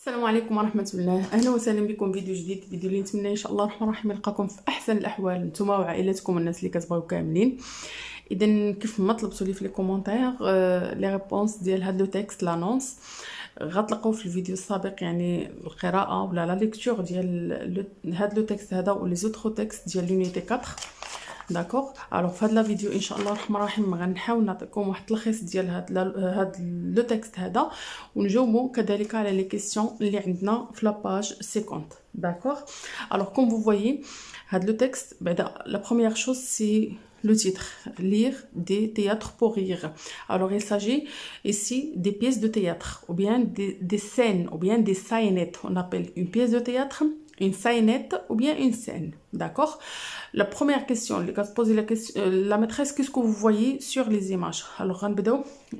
السلام عليكم ورحمة الله. أهلا وسهلا بكم فيديو جديد، فيديو اللي نتمنى إن شاء الله الرحمن الرحيم يلقاكم في أحسن الأحوال نتوما وعائلتكم والناس اللي كتبغيو كاملين. إذا كيف ما طلبتوا لي في لي كومونتير لي ريبونس ديال هاد لو تيكست لانونس غتلقاو في الفيديو السابق، يعني القراءة ولا لا ليكتور ديال هاد لو تيكست هذا ولي زوتر تيكست ديال لونيتي 4. داكوغ. الوغ في هاد لا فيديو ان شاء الله الرحمن الرحيم غنحاول نعطيكم واحد التلخيص ديال هاد لو تيكست هذا، ونجاوبوا كذلك على لي كيسيون اللي عندنا في لا باج 50. داكوغ. الوغ كوم فو فويي هاد لو تيكست بعدا لا بروميير شوز سي le titre, lire des théâtres pour rire. Alors il s'agit ici des pièces de théâtre, ou bien des scènes, ou bien des scénettes. On appelle une pièce de théâtre, une scénette, ou bien une scène. D'accord? La première question, poser la maîtresse, qu'est-ce que vous voyez sur les images? Alors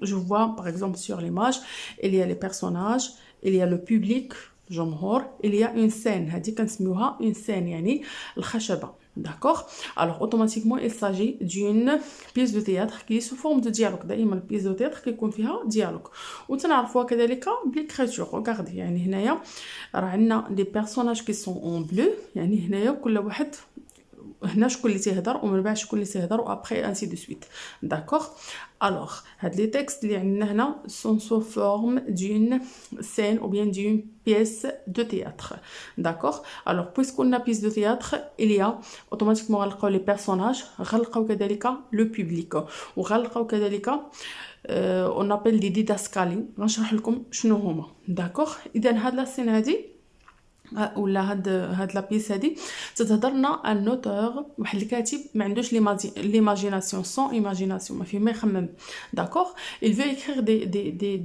je vois par exemple sur l'image, il y a les personnages, il y a le public, جمهور, il y a une scène, هذه كنسميوها une scène, يعني الخشبة. D'accord? Alors automatiquement il s'agit d'une pièce de théâtre qui est sous forme de dialogue. دائما pièce de théâtre كيكون فيها dialogue. وتنعرفوها كذلك بالكريتور. Regardez يعني هنايا راه عندنا des personnages qui sont en bleu، يعني هنايا كل واحد هنا شكون اللي تيهضر ومن بعد شكون اللي تيهضر وابري انسي دو سويت. داكوغ. الوغ هاد لي تيكست اللي عندنا هنا سون سو فورم دون سين او بيان دون بيس دو تياتر. داكوغ. الوغ بويسكو قلنا بيس دو تياتر اليا اوتوماتيكمون غنلقاو لي بيرسوناج، غنلقاو كذلك لو بوبليك، وغنلقاو كذلك اون ابل دي ديداسكالي. غنشرح لكم شنو هما. داكوغ. اذا هاد لا سين هادي ولا هاد لا بيس هادي تتهضرنا ان اوتور، واحد الكاتب ما عندوش ليماجيناسيون، سون ايماجيناسيون، ما فيه ما يخمم. داكوغ. il veut écrire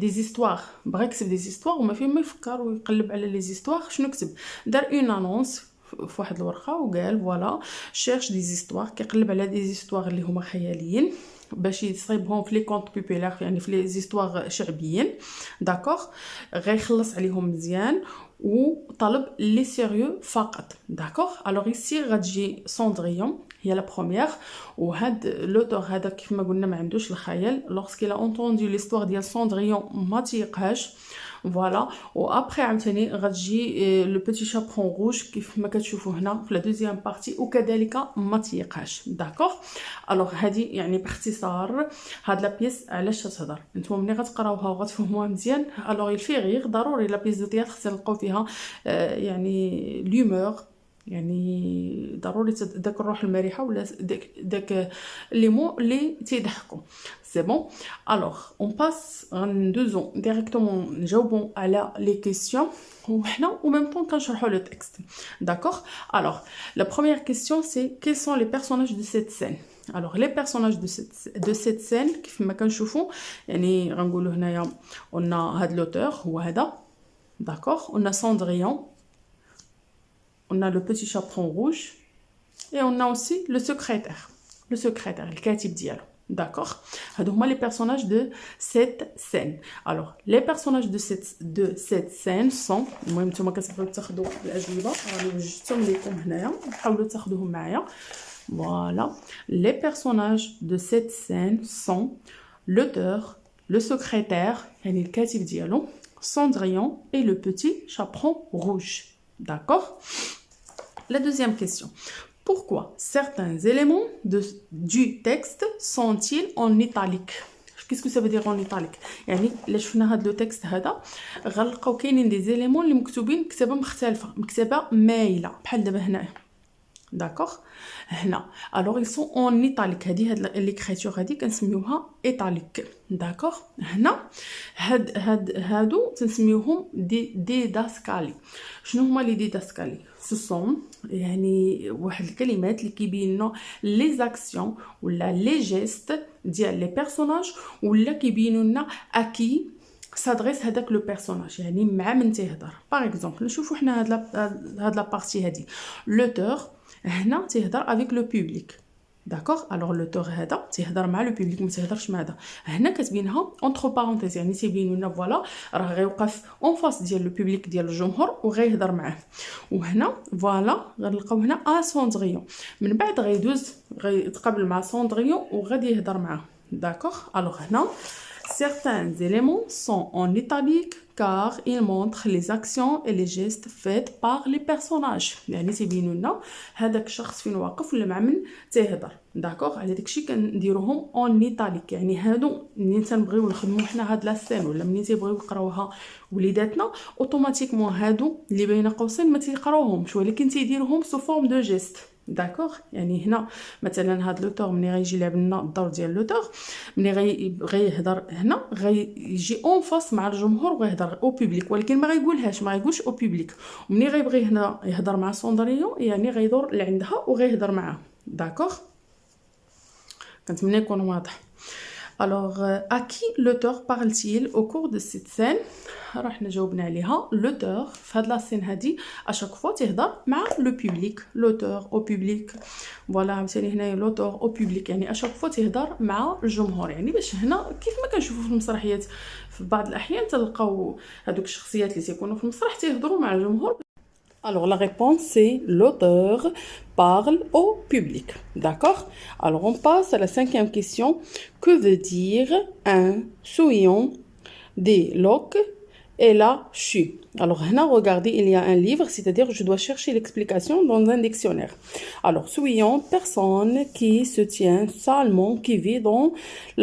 des histoires، بغا يكتب دي زيستوار وما فيه ما يفكر ويقلب على لي زيستوار. شنو كتب؟ دار اون انونس في واحد الورقه وقال فوالا شيرش دي زيستوار، كيقلب على دي زيستوار اللي هما خياليين باش يصيبهم في لي كونط بوبولير، يعني في لي زيستوار شعبيين. داكوغ. غيخلص عليهم مزيان وطلب لي سيريو فقط. داكوغ. الوغ ايسي غتجي سوندريون هي لا بروميير، وهاد لوتور هذا كيف ما قلنا ما عندوش الخيال. لوغسكيل اونطوندو ليستوار ديال سوندريون ما تيقهاش. فوالا. وابري عاوتاني غتجي لو بيتي شابرون روج كيف ما كتشوفوا هنا في لا دوزيام بارتي، وكذلك ما تيقهاش. داكوغ. الوغ هادي يعني باختصار هاد لا بيس علاش تهضر. نتوما ملي غتقراوها وغتفهموها مزيان الوغ يلفي غير ضروري لا بيس دو تياتر تلقاو فيها يعني لومور، يعني ضروري داك الروح المرحه ولا داك لي مو اللي تيضحكوا. سي بون. الوغ اون باس غندوزو ديريكتومون نجاوبو على لي كيسيون وحنا او ميم طون كنشرحوا لو تكست. داكوغ. الوغ لا بروميير كيسيون سي كيل سون لي بيرسوناج دو سيت سين. Alors les personnages de cette scène كيف ما كنشوفوا، يعني غنقولوا هنايا on a هاد l'auteur هو هذا. D'accord. On a Cendrillon, on a le petit chaperon rouge et on a aussi le secrétaire. Le secrétaire, الكاتب ديالو. D'accord. هادو هما les personnages de cette scène. Alors les personnages de cette scène sont، المهم نتوما كتبغيو تاخذوا الاجوبه راني وجدتهم لكم هنايا، حاولوا تاخذوهم معايا. Voilà. Les personnages de cette scène sont l'auteur, le secrétaire, يعني الكاتب ديالو، Cendrillon et le petit chaperon rouge. D'accord? La deuxième question. Pourquoi certains éléments du texte sont-ils en italique? Qu'est-ce que ça veut dire en italique? يعني الا شفنا هذا لو تكست هذا غنلقاو كاينين دي زيليمون اللي مكتوبين بكتابه مختلفه، مكتابه مايله بحال دابا هنايا. داكوغ. هنا الوغ ils sont en italique. هاد ليكريتور هادي كنسميوها ايطاليك. داكوغ. هنا هادو تنسميوهم ديداسكالي. شنو هما لي ديداسكالي؟ سون يعني واحد الكلمات اللي كيبينوا لي زاكسيون ولا لي جيست ديال لي بيرسوناج، ولا كيبينوا لنا اكي سادريس هذاك لو بيرسوناج، يعني مع من تيهضر. باغ اكزومبل نشوفوا حنا هاد لا بارتي هادي لوتور هنا تيهضر افيك لو بوبليك. داكوغ. الوغ لوتور هذا تيهضر مع لو بوبليك، ما تيهضرش مع هذا. هنا كتبينها اونتر بارونتيز، يعني تيبينوا لنا فوالا راه غيوقف اون فاس ديال لو بوبليك ديال الجمهور وغيهضر معاه. وهنا فوالا غنلقاو هنا سوندريون، من بعد غيدوز غيتقابل مع سوندريون وغادي يهضر معاه. داكوغ. الوغ هنا certains éléments sont en italique car ils montrent les actions et les gestes faits par les personnages. يعني تيبينوا لنا هذاك الشخص فين واقف ولا مع من تيهضر. داكوغ على داكشي كنديروهم اون ايطاليك. يعني هادو منين تنبغيو نخدموا حنا هاد لا سين ولا منين تيبغيو يقراوها وليداتنا اوتوماتيكمون هادو اللي بين قوسين ما تيقراوهمش ولكن تيديروهم سو فورم دو جيست. داكوغ يعني هنا مثلا هاد لوتور ملي غيجي يلعب لنا الدور ديال لوتور ملي غيهضر هنا غيجي اون فاس مع الجمهور وغيهضر او بوبليك ولكن ما غيقولهاش ما غيقولش او بوبليك وملي غيبغي هنا يهضر مع سوندريون يعني غيدور لعندها وغيهضر معاه. داكوغ كنتمنى يكون واضح. Alors, à qui l'auteur parle-t-il au cours de cette scène? راح نجاوبنا عليها. L'auteur في هاد لا سين هادي à chaque fois تهضر مع le public. L'auteur au public. Voilà عاوتاني هنايا l'auteur au public يعني à chaque fois تهضر مع الجمهور. يعني باش هنا كيف ما كنشوفوا في المسرحيات في بعض الأحيان تلقاو هادوك الشخصيات اللي تيكونوا في المسرح تيهضروا مع الجمهور. Alors la réponse c'est l'auteur parle au public. D'accord? Alors on passe à la 5e question. Que veut dire un souillon, des loques et la chu? Alors là, regardez, il y a un livre, c'est-à-dire je dois chercher l'explication dans un dictionnaire. Alors souillon, personne qui se tient salement, qui vit dans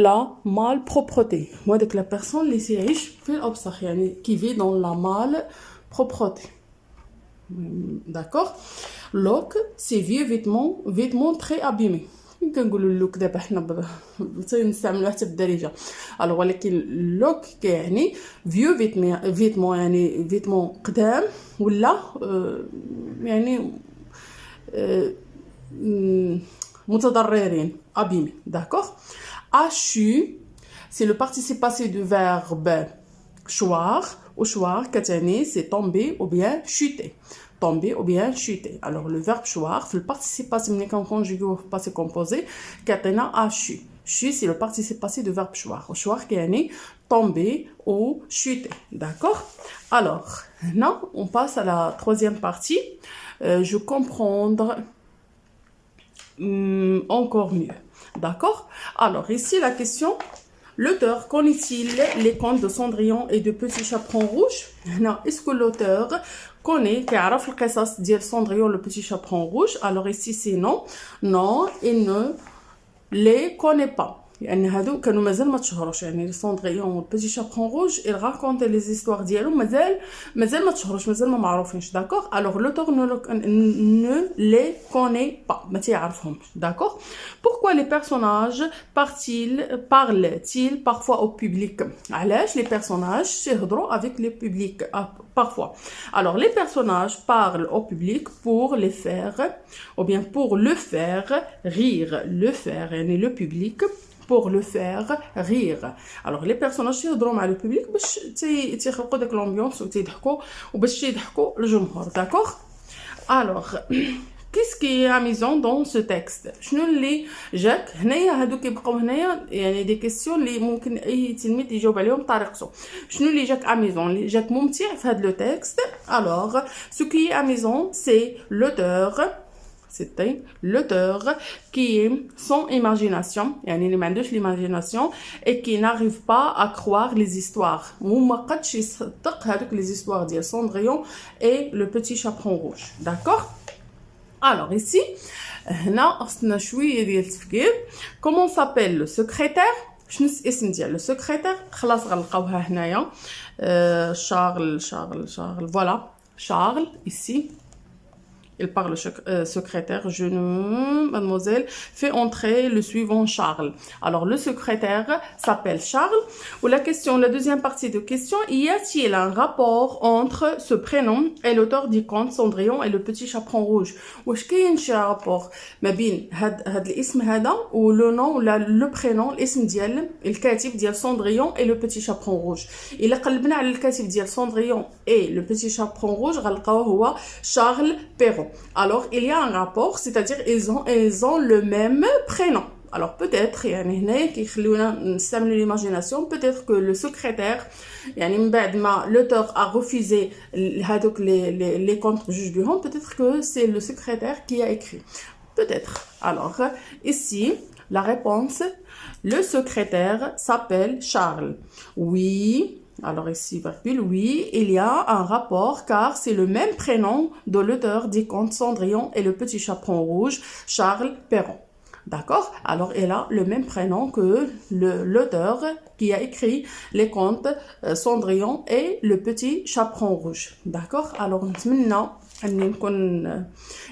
la malpropreté. Moi, dès que la personne les تعيش في الأوساخ يعني qui vit dans la malpropreté. D'accord. Look, c'est vieux vêtements très abîmés. كنقولوا اللوك دابا حنا تنستعملوه حتى بالدارجه. الوغ ولكن لوك كيعني فيو فيتمون يعني فيتمون قدام ولا يعني متضررين abîmés. D'accord. Achu, c'est le participe passé du verbe choir. Au choir, كتعني c'est tomber ou bien chuter. Tomber ou bien chuter. Alors le verbe choir, le participe passé ملي كنكونجوغيو au passé composé كيعطينا achu. Chu c'est le participe passé du verbe choir. Au choir كيعني tomber ou chuter. D'accord? Alors, là on passe à la 3e partie. Je comprendre encore mieux. D'accord? Alors ici la question. L'auteur connaît-il les contes de Cendrillon et de Petit Chaperon Rouge? Est-ce que l'auteur connaît كيعرف القصص ديال Cendrillon le Petit Chaperon Rouge? Alors ici c'est non. Non, il ne les connaît pas. يعني هادو كانوا مازال ما تشهروش يعني Cendrillon و Petit Chaperon Rouge il raconte les histoires ديالهم مازال ما تشهروش مازال ما معروفينش. D'accord. Alors l'auteur ne les connaît pas ما تيعرفهمش. D'accord. Pourquoi les personnages parlent-ils parfois au public? علاش les personnages تيهضروا avec le public parfois? Alors les personnages parlent au public pour les faire ou bien pour le faire rire. Le faire يعني le public pour le faire rire. Alors les personnages يهضروا مع le public باش تيخلقوا داك l'ambiance وتيضحكوا وباش يضحكوا الجمهور. D'accord. Alors qu'est-ce qui est amusant dans ce texte? شنو اللي جاك هنايا؟ هادو كيبقاو هنايا يعني دي كيسيون اللي ممكن اي تلميذ يجاوب عليهم بطريقته. شنو اللي جاك amusant اللي جاك ممتع في هاد لو تكست؟ Alors ce qui est amusant c'est c'était l'auteur qui est sans imagination يعني اللي ما عندوش l'imagination et qui n'arrive pas à croire les histoires وما قدش يصدق هذوك les histoires ديال Cendrillon et le Petit Chaperon Rouge. D'accord. Alors ici هنا خصنا شويه ديال التفكير. Comment s'appelle le secrétaire? شنو الاسم ديال le secrétaire؟ خلاص غنلقاوها هنايا. Charles voilà Charles ici. Il parle au secrétaire, mademoiselle, fait entrer le suivant Charles. Alors, le secrétaire s'appelle Charles. Ou la deuxième partie de question, y a-t-il un rapport entre ce prénom et l'auteur du conte Cendrillon et le Petit Chaperon Rouge? Wesh كاين شي rapport ما بين هاد الاسم هذا و le nom ولا le prénom الاسم ديال الكاتب ديال Cendrillon et le Petit Chaperon Rouge. إلا قلبنا على الكاتب ديال Cendrillon et le Petit Chaperon Rouge غنلقاوه هو Charles Perrault. Alors, il y a un rapport, c'est-à-dire ils ont le même prénom. Alors, peut-être, يعني هنا كيخليونا نستعملوا l'imagination, peut-être que le secrétaire, يعني من بعد ما l'auteur a refusé هادوك les contes بجوج بهم, peut-être que c'est le secrétaire qui a écrit. Peut-être. Alors, ici, La réponse, le secrétaire s'appelle Charles. Oui, alors ici, virgule, oui, il y a un rapport car c'est le même prénom de l'auteur des contes Cendrillon et le petit chaperon rouge, Charles Perron. D'accord? Alors, elle a le même prénom que l'auteur qui a écrit les contes Cendrillon et le petit chaperon rouge. D'accord? Alors, maintenant, أني نكون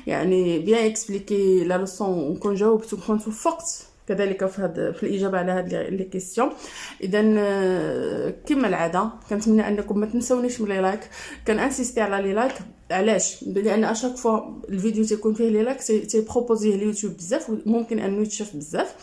يعني bien expliquer la leçon ونكون جاوبت ونكون توفقت كذلك في الإجابة على هذه لي كيسيون. إذا كما العادة كنتمنى أنكم ما تنسونيش من لي لايك. كنانسيستي على لي لايك علاش؟ لأن اشاك فوا الفيديو تيكون فيه لي لايك تيبروبوزيه اليوتيوب بزاف وممكن أنه يتشاف بزاف،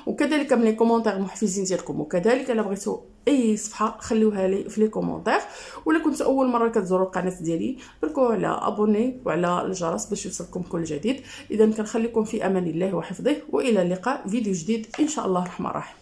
وكذلك من لي كومونتير محفزين ديالكم، وكذلك الا بغيتو اي صفحه خليوها لي في لي كومونتير، ولا كنتو اول مره كتزوروا القناه ديالي بركوا على ابوني وعلى الجرس باش يوصلكم كل جديد. اذا كنخليكم في امان الله وحفظه، والى اللقاء فيديو جديد ان شاء الله الرحمن الرحيم.